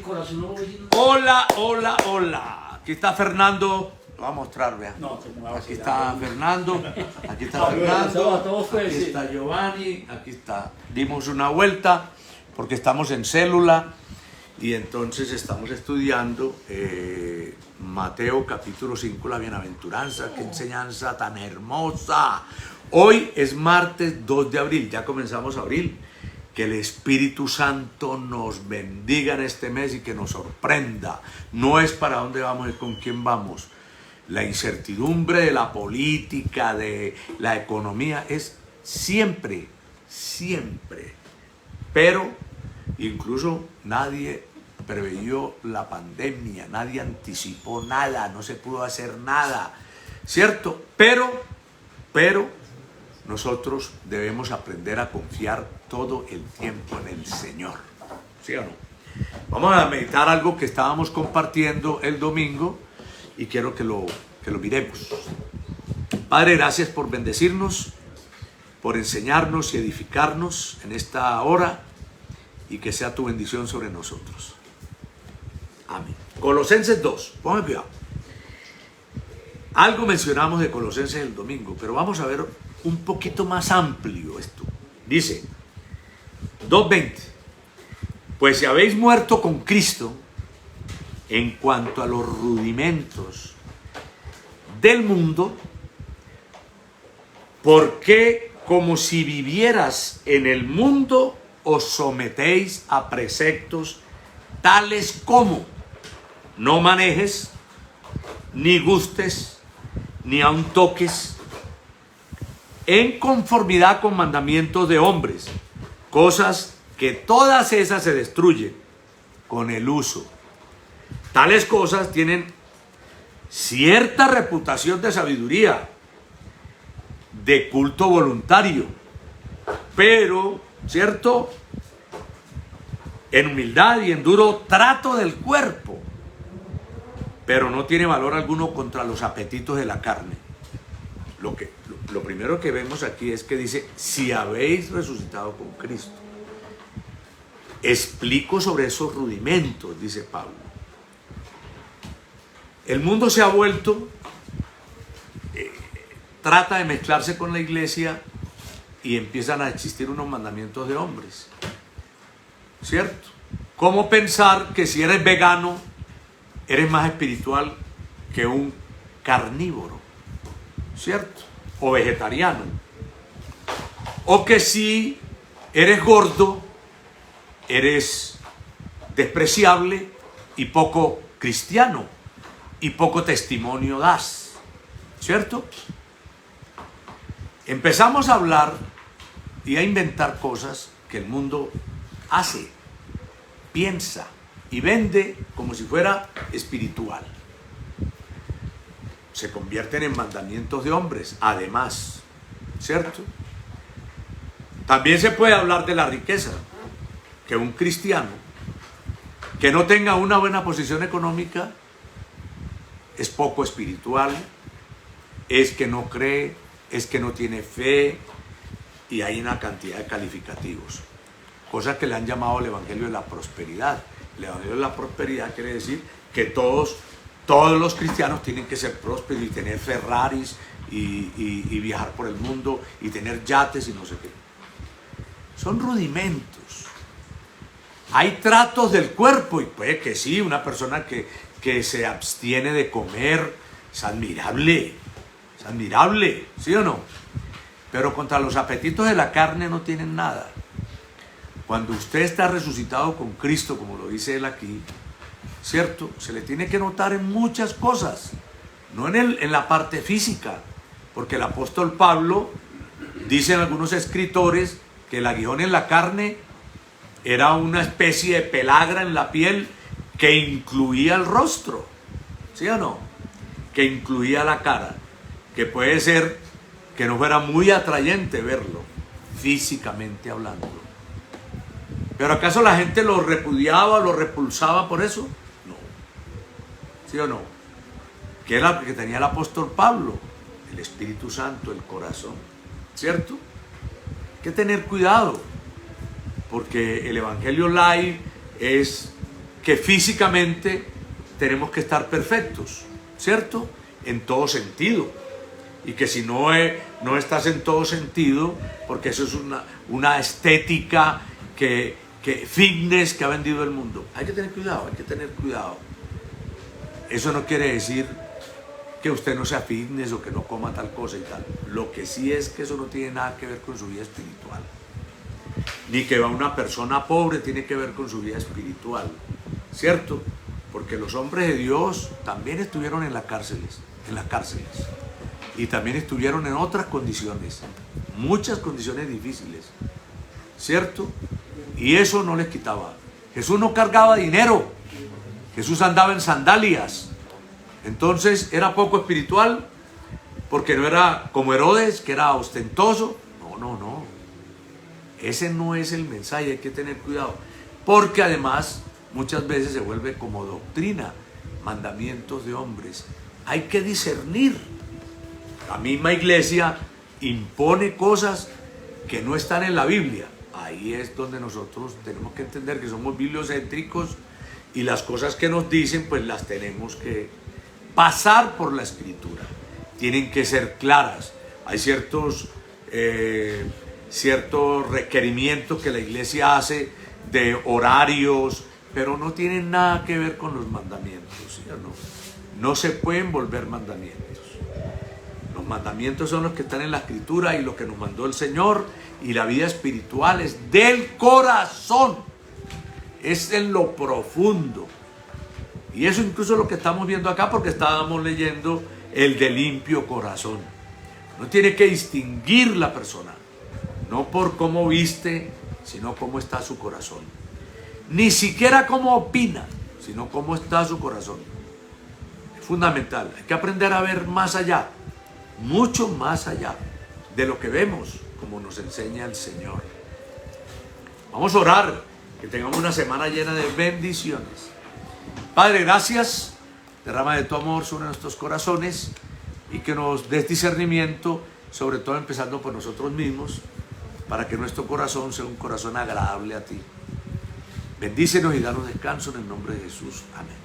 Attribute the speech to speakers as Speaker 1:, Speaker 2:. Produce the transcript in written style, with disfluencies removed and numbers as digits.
Speaker 1: corazón no vecino.
Speaker 2: Hola, hola, hola. Aquí está Fernando. Lo voy a mostrar, vean.
Speaker 1: No, se me va a
Speaker 2: Aquí
Speaker 1: vacilar.
Speaker 2: está Fernando. Aquí está
Speaker 1: Todo
Speaker 2: Fernando.
Speaker 1: fue,
Speaker 2: Aquí
Speaker 1: sí.
Speaker 2: está Giovanni. Aquí está. Dimos una vuelta porque estamos en célula y entonces estamos estudiando Mateo capítulo 5, la bienaventuranza. Qué enseñanza tan hermosa. Hoy es martes 2 de abril. Ya comenzamos abril. Que el Espíritu Santo nos bendiga en este mes y que nos sorprenda. No es para dónde vamos, es con quién vamos. La incertidumbre de la política, de la economía, es siempre, siempre. Pero incluso nadie preveyó la pandemia, nadie anticipó nada, no se pudo hacer nada, ¿cierto? Pero nosotros debemos aprender a confiar todo el tiempo en el Señor, ¿sí o no? Vamos a meditar algo que estábamos compartiendo el domingo y quiero que lo miremos. Padre, gracias por bendecirnos, por enseñarnos y edificarnos en esta hora y que sea tu bendición sobre nosotros. Amén. Colosenses 2, ponme cuidado. Algo mencionamos de Colosenses el domingo, pero vamos a ver un poquito más amplio esto. Dice 2:20: pues si habéis muerto con Cristo en cuanto a los rudimentos del mundo, ¿por qué como si vivieras en el mundo os sometéis a preceptos tales como no manejes, ni gustes, ni aun toques, en conformidad con mandamientos de hombres, cosas que todas esas se destruyen con el uso? Tales cosas tienen cierta reputación de sabiduría, de culto voluntario, pero, ¿cierto?, en humildad y en duro trato del cuerpo, pero no tiene valor alguno contra los apetitos de la carne. Lo primero que vemos aquí es que dice, si habéis resucitado con Cristo. Explico sobre esos rudimentos, dice Pablo. El mundo se ha vuelto, trata de mezclarse con la iglesia y empiezan a existir unos mandamientos de hombres, ¿cierto? ¿Cómo pensar que si eres vegano eres más espiritual que un carnívoro, ¿cierto? O vegetariano. O que si eres gordo, eres despreciable y poco cristiano y poco testimonio das, ¿cierto? Empezamos a hablar y a inventar cosas que el mundo hace, piensa y vende como si fuera espiritual. Se convierten en mandamientos de hombres, además, ¿cierto? También se puede hablar de la riqueza, que un cristiano que no tenga una buena posición económica es poco espiritual, es que no cree, es que no tiene fe, y hay una cantidad de calificativos, cosas que le han llamado el Evangelio de la Prosperidad. El Evangelio de la Prosperidad quiere decir que todos los cristianos tienen que ser prósperos y tener Ferraris y viajar por el mundo y tener yates y no sé qué. Son rudimentos. Hay tratos del cuerpo y puede que sí, una persona que se abstiene de comer es admirable, ¿sí o no? Pero contra los apetitos de la carne no tienen nada. Cuando usted está resucitado con Cristo, como lo dice él aquí, ¿cierto? Se le tiene que notar en muchas cosas, no en la parte física, porque el apóstol Pablo, dicen algunos escritores, que el aguijón en la carne era una especie de pelagra en la piel que incluía el rostro, ¿sí o no? Que incluía la cara, que puede ser que no fuera muy atrayente verlo, físicamente hablando. ¿Pero acaso la gente lo repudiaba, lo repulsaba por eso? No. ¿Sí o no? ¿Qué era lo que tenía el apóstol Pablo? El Espíritu Santo, el corazón, ¿cierto? Hay que tener cuidado, porque el Evangelio light es que físicamente tenemos que estar perfectos, ¿cierto? En todo sentido. Y que si no estás en todo sentido, porque eso es una estética que fitness que ha vendido el mundo. Hay que tener cuidado, hay que tener cuidado. Eso no quiere decir que usted no sea fitness o que no coma tal cosa y tal. Lo que sí es que eso no tiene nada que ver con su vida espiritual. Ni que una persona pobre tiene que ver con su vida espiritual, ¿cierto? Porque los hombres de Dios también estuvieron en las cárceles. Y también estuvieron en otras condiciones, muchas condiciones difíciles, ¿cierto? Y eso no les quitaba. Jesús no cargaba dinero, Jesús andaba en sandalias. Entonces era poco espiritual, porque no era como Herodes, que era ostentoso. No. Ese no es el mensaje, hay que tener cuidado. Porque además muchas veces se vuelve como doctrina, mandamientos de hombres. Hay que discernir. La misma iglesia impone cosas que no están en la Biblia. Ahí es donde nosotros tenemos que entender que somos bibliocéntricos y las cosas que nos dicen pues las tenemos que pasar por la escritura. Tienen que ser claras. Hay ciertos requerimientos que la iglesia hace de horarios, pero no tienen nada que ver con los mandamientos, ¿sí o no? No se pueden volver mandamientos. Los mandamientos son los que están en la escritura y lo que nos mandó el Señor, y la vida espiritual es del corazón, es en lo profundo. Y eso incluso es lo que estamos viendo acá, porque estábamos leyendo el de limpio corazón. No tiene que distinguir la persona, no por cómo viste, sino cómo está su corazón. Ni siquiera cómo opina, sino cómo está su corazón. Es fundamental, hay que aprender a ver más allá, mucho más allá de lo que vemos, como nos enseña el Señor. Vamos a orar, que tengamos una semana llena de bendiciones. Padre, gracias, derrama de tu amor sobre nuestros corazones y que nos des discernimiento, sobre todo empezando por nosotros mismos, para que nuestro corazón sea un corazón agradable a ti. Bendícenos y danos descanso en el nombre de Jesús. Amén.